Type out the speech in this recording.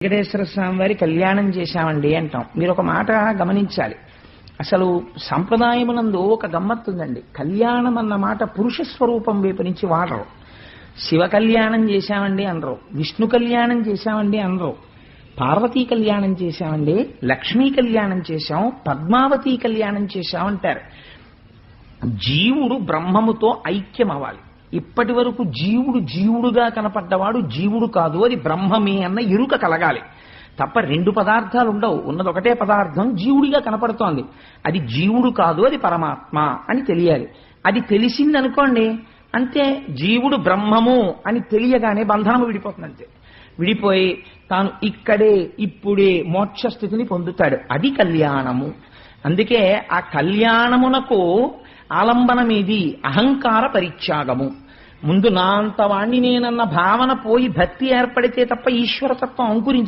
వెంకటేశ్వర స్వామి వారి కళ్యాణం చేశామండి అంటాం. మీరు ఒక మాట గమనించాలి. అసలు సంప్రదాయమునందు ఒక గమ్మత్తుందండి. కళ్యాణం అన్న మాట పురుష స్వరూపం వైపు నుంచి వాడరు. శివ కళ్యాణం చేశామండి అనరు, విష్ణు కళ్యాణం చేశామండి అనరు, పార్వతీ కళ్యాణం చేశామండి, లక్ష్మీ కళ్యాణం చేశాం, పద్మావతి కళ్యాణం చేశామంటారు. జీవుడు బ్రహ్మముతో ఐక్యం అవ్వాలి. ఇప్పటి వరకు జీవుడు జీవుడుగా కనపడ్డవాడు జీవుడు కాదు, అది బ్రహ్మమే అన్న ఎరుక కలగాలి తప్ప రెండు పదార్థాలు ఉండవు. ఉన్నది ఒకటే పదార్థం జీవుడిగా కనపడుతోంది, అది జీవుడు కాదు, అది పరమాత్మ అని తెలియాలి. అది తెలిసిందనుకోండి అంతే, జీవుడు బ్రహ్మము అని తెలియగానే బంధనము విడిపోతుంది. అంతే, విడిపోయి తాను ఇక్కడే ఇప్పుడే మోక్ష స్థితిని పొందుతాడు. అది కళ్యాణము. అందుకే ఆ కళ్యాణమునకు ఆలంబనమేది? అహంకార పరిత్యాగము. ముందు నా అంతవాణ్ణి నేనన్న భావన పోయి భక్తి ఏర్పడితే తప్ప ఈశ్వరతత్వం అంకురించ